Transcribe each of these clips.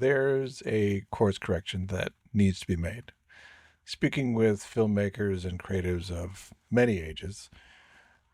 There's a course correction that needs to be made. Speaking with filmmakers and creatives of many ages,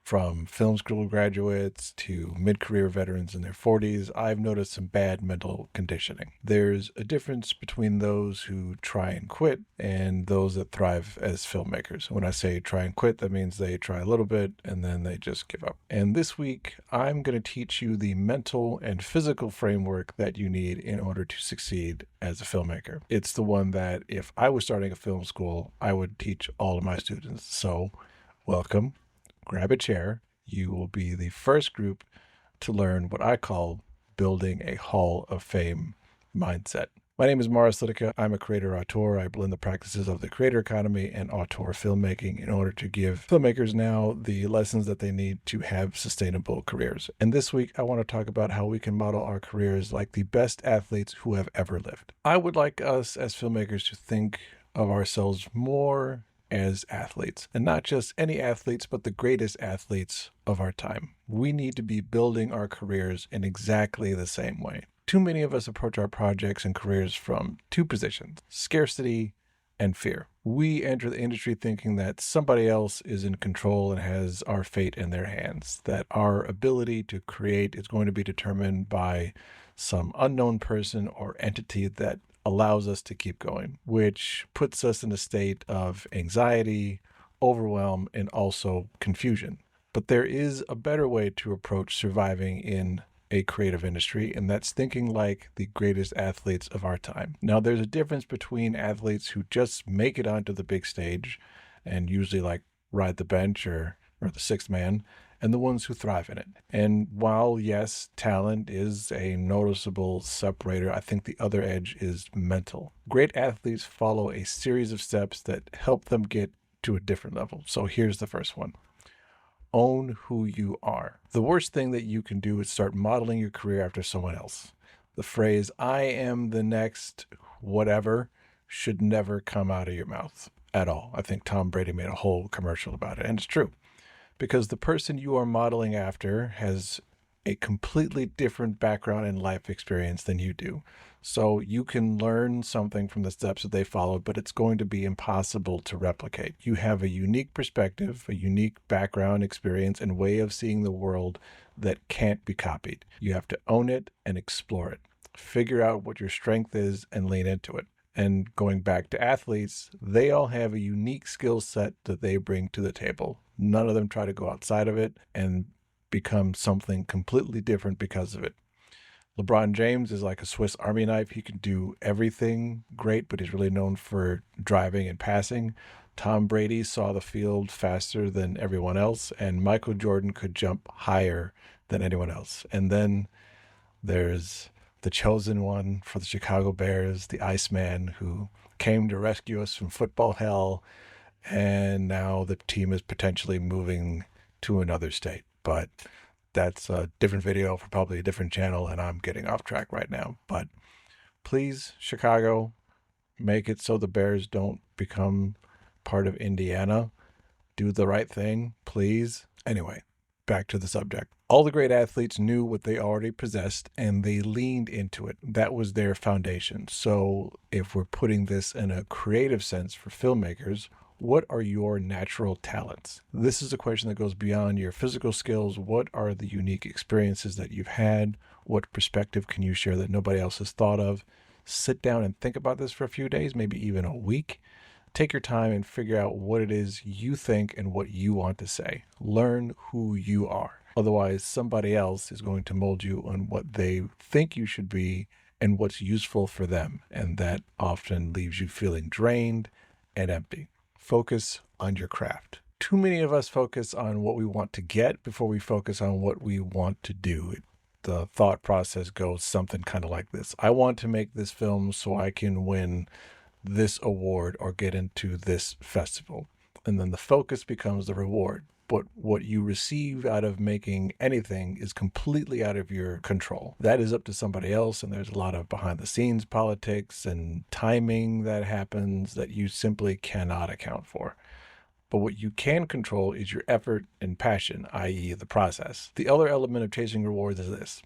from film school graduates to mid-career veterans in their 40s, I've noticed some bad mental conditioning. There's a difference between those who try and quit and those that thrive as filmmakers. When I say try and quit, that means they try a little bit and then they just give up. And this week, I'm going to teach you the mental and physical framework that you need in order to succeed as a filmmaker. It's the one that if I was starting a film school, I would teach all of my students. So, welcome. Grab a chair. You will be the first group to learn what I call building a Hall of Fame mindset. My name is Morris Litica. I'm a creator-auteur. I blend the practices of the creator economy and auteur filmmaking in order to give filmmakers now the lessons that they need to have sustainable careers. And this week, I want to talk about how we can model our careers like the best athletes who have ever lived. I would like us as filmmakers to think of ourselves more as athletes, and not just any athletes, but the greatest athletes of our time. We need to be building our careers in exactly the same way. Too many of us approach our projects and careers from two positions: scarcity and fear. We enter the industry thinking that somebody else is in control and has our fate in their hands, that our ability to create is going to be determined by some unknown person or entity that allows us to keep going, which puts us in a state of anxiety, overwhelm, and also confusion. But there is a better way to approach surviving in a creative industry, and that's thinking like the greatest athletes of our time. Now, there's a difference between athletes who just make it onto the big stage and usually like ride the bench or the sixth man, and the ones who thrive in it. And while, yes, talent is a noticeable separator, I think the other edge is mental. Great athletes follow a series of steps that help them get to a different level. So here's the first one. Own who you are. The worst thing that you can do is start modeling your career after someone else. The phrase, I am the next whatever, should never come out of your mouth at all. I think Tom Brady made a whole commercial about it, and it's true. Because the person you are modeling after has a completely different background and life experience than you do. So you can learn something from the steps that they followed, but it's going to be impossible to replicate. You have a unique perspective, a unique background, experience, and way of seeing the world that can't be copied. You have to own it and explore it. Figure out what your strength is and lean into it. And going back to athletes, they all have a unique skill set that they bring to the table. None of them try to go outside of it and become something completely different because of it. LeBron James is like a Swiss Army knife. He can do everything great, but he's really known for driving and passing. Tom Brady saw the field faster than everyone else, and Michael Jordan could jump higher than anyone else. And then there's the chosen one for the Chicago Bears, the Iceman, who came to rescue us from football hell, and now the team is potentially moving to another state. But that's a different video for probably a different channel, and I'm getting off track right now. But please, Chicago, make it so the Bears don't become part of Indiana. Do the right thing, please. Anyway, back to the subject. All the great athletes knew what they already possessed and they leaned into it. That was their foundation. So if we're putting this in a creative sense for filmmakers, what are your natural talents? This is a question that goes beyond your physical skills. What are the unique experiences that you've had? What perspective can you share that nobody else has thought of? Sit down and think about this for a few days, maybe even a week. Take your time and figure out what it is you think and what you want to say. Learn who you are. Otherwise, somebody else is going to mold you on what they think you should be and what's useful for them. And that often leaves you feeling drained and empty. Focus on your craft. Too many of us focus on what we want to get before we focus on what we want to do. The thought process goes something kind of like this. I want to make this film so I can win this award or get into this festival. And then the focus becomes the reward. But what you receive out of making anything is completely out of your control. That is up to somebody else, and there's a lot of behind-the-scenes politics and timing that happens that you simply cannot account for. But what you can control is your effort and passion, i.e. the process. The other element of chasing rewards is this.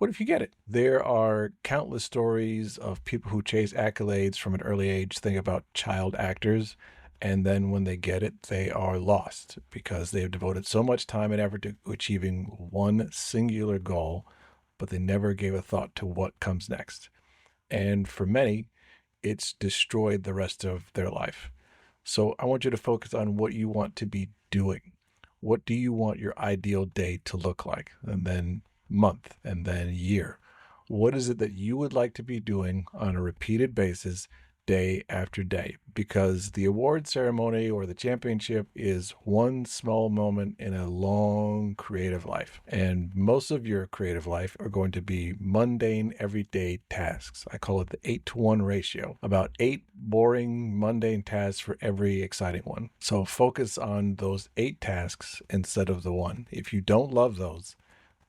What if you get it? There are countless stories of people who chase accolades from an early age. Think about child actors. And then when they get it, they are lost because they have devoted so much time and effort to achieving one singular goal, but they never gave a thought to what comes next. And for many, it's destroyed the rest of their life. So I want you to focus on what you want to be doing. What do you want your ideal day to look like? And then month, and then year. What is it that you would like to be doing on a repeated basis, day after day? Because the award ceremony or the championship is one small moment in a long creative life. And most of your creative life are going to be mundane, everyday tasks. I call it the 8-to-1 ratio. About 8 boring, mundane tasks for every exciting one. So focus on those 8 tasks instead of the one. If you don't love those,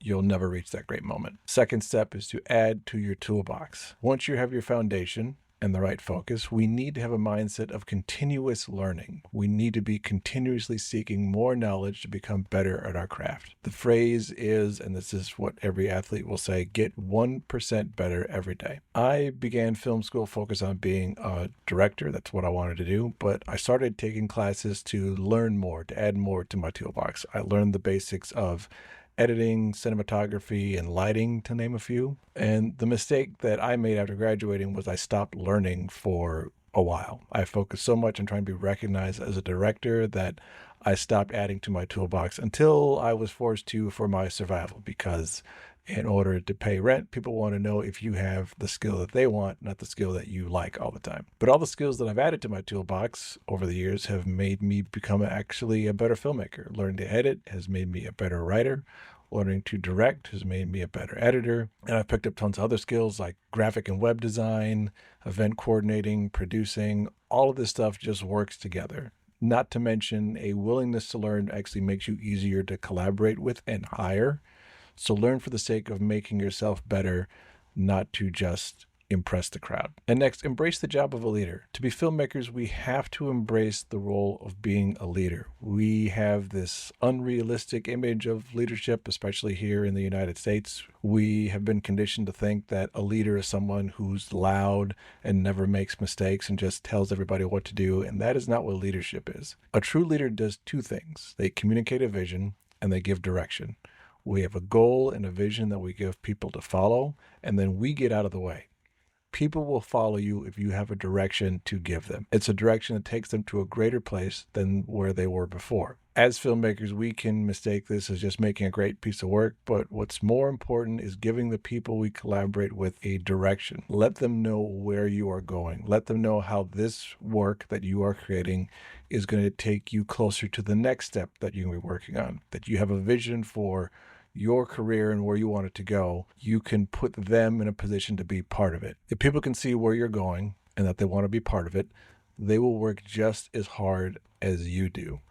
you'll never reach that great moment. Second step is to add to your toolbox. Once you have your foundation and the right focus, we need to have a mindset of continuous learning. We need to be continuously seeking more knowledge to become better at our craft. The phrase is, and this is what every athlete will say, get 1% better every day. I began film school focused on being a director. That's what I wanted to do. But I started taking classes to learn more, to add more to my toolbox. I learned the basics of editing, cinematography, and lighting, to name a few. And the mistake that I made after graduating was I stopped learning for a while. I focused so much on trying to be recognized as a director that I stopped adding to my toolbox until I was forced to for my survival, because in order to pay rent, people want to know if you have the skill that they want, not the skill that you like all the time. But all the skills that I've added to my toolbox over the years have made me become actually a better filmmaker. Learning to edit has made me a better writer. Learning to direct has made me a better editor. And I've picked up tons of other skills like graphic and web design, event coordinating, producing. All of this stuff just works together. Not to mention a willingness to learn actually makes you easier to collaborate with and hire. So learn for the sake of making yourself better, not to just impress the crowd. And next, embrace the job of a leader. To be filmmakers, we have to embrace the role of being a leader. We have this unrealistic image of leadership, especially here in the United States. We have been conditioned to think that a leader is someone who's loud and never makes mistakes and just tells everybody what to do. And that is not what leadership is. A true leader does 2 things. They communicate a vision and they give direction. We have a goal and a vision that we give people to follow, and then we get out of the way. People will follow you if you have a direction to give them. It's a direction that takes them to a greater place than where they were before. As filmmakers, we can mistake this as just making a great piece of work, but what's more important is giving the people we collaborate with a direction. Let them know where you are going. Let them know how this work that you are creating is going to take you closer to the next step that you're going to be working on, that you have a vision for your career and where you want it to go. You can put them in a position to be part of it. If people can see where you're going and that they want to be part of it, they will work just as hard as you do.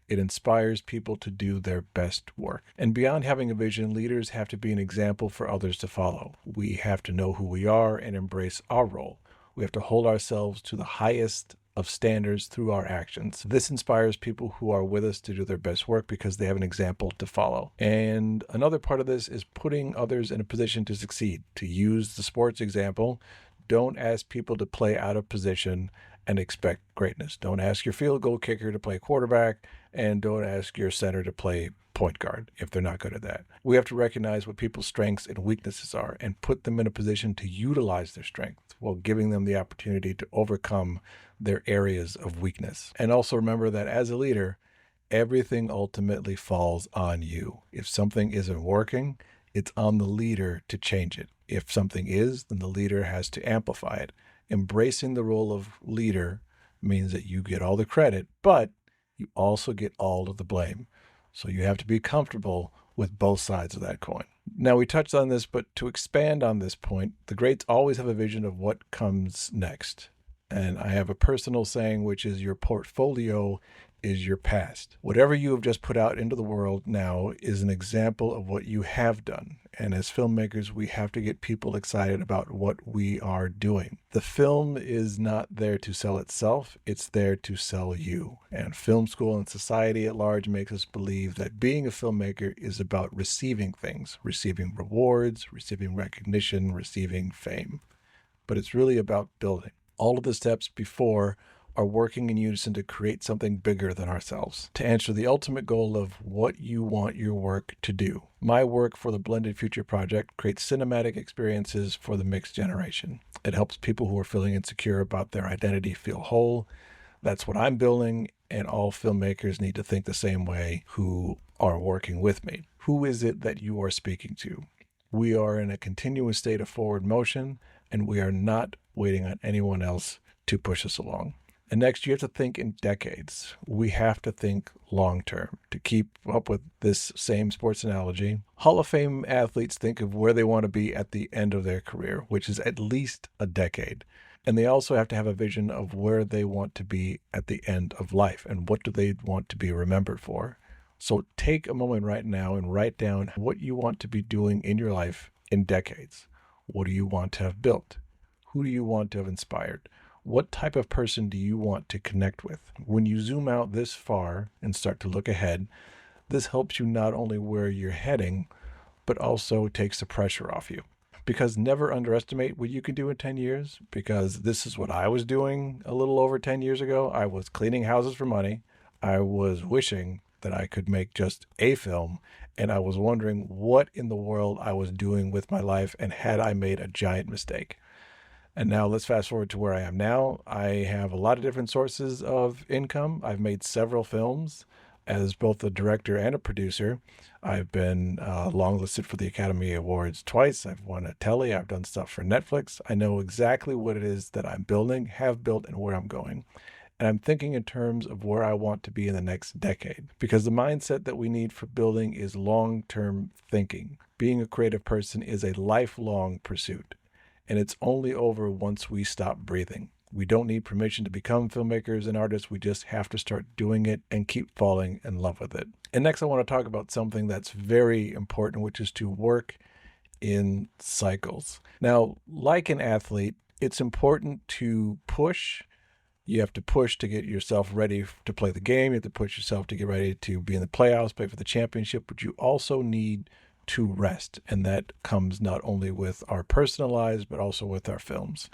It inspires people to do their best work. And beyond having a vision, leaders have to be an example for others to follow. We have to know who we are and embrace our role. We have to hold ourselves to the highest of standards through our actions. This inspires people who are with us to do their best work because they have an example to follow. And another part of this is putting others in a position to succeed. To use the sports example, don't ask people to play out of position and expect greatness. Don't ask your field goal kicker to play quarterback, and don't ask your center to play point guard if they're not good at that. We have to recognize what people's strengths and weaknesses are and put them in a position to utilize their strengths while giving them the opportunity to overcome their areas of weakness. And also remember that as a leader, everything ultimately falls on you. If something isn't working, it's on the leader to change it. If something is, then the leader has to amplify it. Embracing the role of leader means that you get all the credit, but you also get all of the blame. So you have to be comfortable with both sides of that coin. Now, we touched on this, but to expand on this point, the greats always have a vision of what comes next. And I have a personal saying, which is your portfolio is your past. Whatever you have just put out into the world now is an example of what you have done. And as filmmakers, we have to get people excited about what we are doing. The film is not there to sell itself, it's there to sell you. And film school and society at large makes us believe that being a filmmaker is about receiving things, receiving rewards, receiving recognition, receiving fame. But it's really about building. All of the steps before are working in unison to create something bigger than ourselves, to answer the ultimate goal of what you want your work to do. My work for the Blended Future Project creates cinematic experiences for the mixed generation. It helps people who are feeling insecure about their identity feel whole. That's what I'm building, and all filmmakers need to think the same way who are working with me. Who is it that you are speaking to? We are in a continuous state of forward motion, and we are not waiting on anyone else to push us along. And next, you have to think in decades. We have to think long term. To keep up with this same sports analogy, Hall of Fame athletes think of where they want to be at the end of their career, which is at least a decade. And they also have to have a vision of where they want to be at the end of life and what do they want to be remembered for. So take a moment right now and write down what you want to be doing in your life in decades. What do you want to have built? Who do you want to have inspired? What type of person do you want to connect with? When you zoom out this far and start to look ahead, this helps you not only where you're heading, but also takes the pressure off you. Because never underestimate what you can do in 10 years, because this is what I was doing a little over 10 years ago. I was cleaning houses for money. I was wishing that I could make just a film, and I was wondering what in the world I was doing with my life and had I made a giant mistake. And now let's fast forward to where I am now. I have a lot of different sources of income. I've made several films as both a director and a producer. I've been longlisted for the Academy Awards twice. I've won a Telly. I've done stuff for Netflix. I know exactly what it is that I'm building, have built, and where I'm going. And I'm thinking in terms of where I want to be in the next decade, because the mindset that we need for building is long-term thinking. Being a creative person is a lifelong pursuit, and it's only over once we stop breathing. We don't need permission to become filmmakers and artists. We just have to start doing it and keep falling in love with it. And next, I want to talk about something that's very important, which is to work in cycles. Now, like an athlete, it's important to push. You have to push to get yourself ready to play the game. You have to push yourself to get ready to be in the playoffs, play for the championship, but you also need to rest. And that comes not only with our personal lives, but also with our films.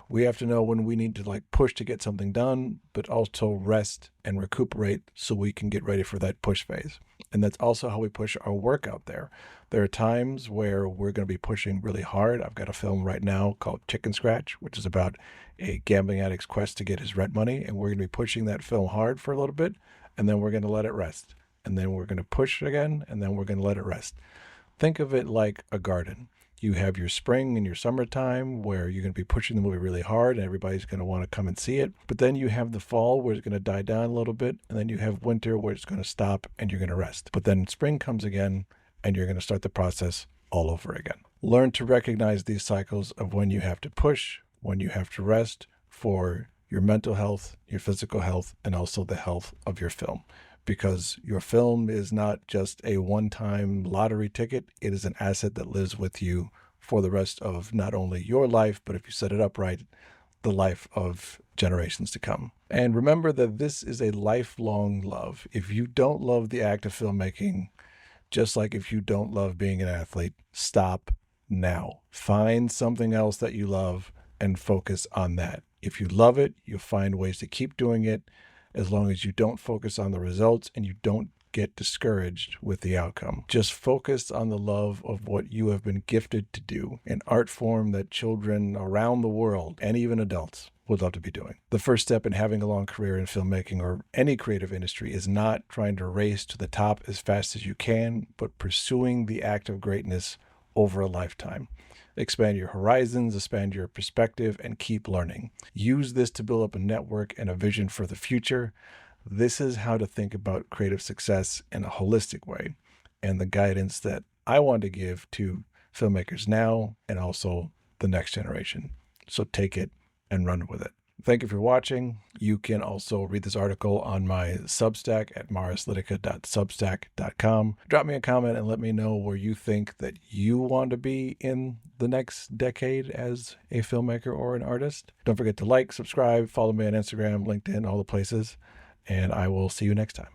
We have to know when we need to push to get something done, but also rest and recuperate so we can get ready for that push phase. And that's also how we push our work out there. There are times where we're going to be pushing really hard. I've got a film right now called Chicken Scratch, which is about a gambling addict's quest to get his rent money. And we're going to be pushing that film hard for a little bit, and then we're going to let it rest. And then we're going to push again, and then we're going to let it rest. Think of it like a garden. You have your spring and your summertime where you're going to be pushing the movie really hard and everybody's going to want to come and see it. But then you have the fall where it's going to die down a little bit. And then you have winter where it's going to stop and you're going to rest. But then spring comes again and you're going to start the process all over again. Learn to recognize these cycles of when you have to push, when you have to rest for your mental health, your physical health, and also the health of your film. Because your film is not just a one-time lottery ticket. It is an asset that lives with you for the rest of not only your life, but if you set it up right, the life of generations to come. And remember that this is a lifelong love. If you don't love the act of filmmaking, just like if you don't love being an athlete, stop now. Find something else that you love and focus on that. If you love it, you'll find ways to keep doing it, as long as you don't focus on the results and you don't get discouraged with the outcome. Just focus on the love of what you have been gifted to do, an art form that children around the world and even adults would love to be doing. The first step in having a long career in filmmaking or any creative industry is not trying to race to the top as fast as you can, but pursuing the act of greatness over a lifetime. Expand your horizons, expand your perspective, and keep learning. Use this to build up a network and a vision for the future. This is how to think about creative success in a holistic way, and the guidance that I want to give to filmmakers now and also the next generation. So take it and run with it. Thank you for watching. You can also read this article on my Substack at marislitica.substack.com. Drop me a comment and let me know where you think that you want to be in the next decade as a filmmaker or an artist. Don't forget to like, subscribe, follow me on Instagram, LinkedIn, all the places, and I will see you next time.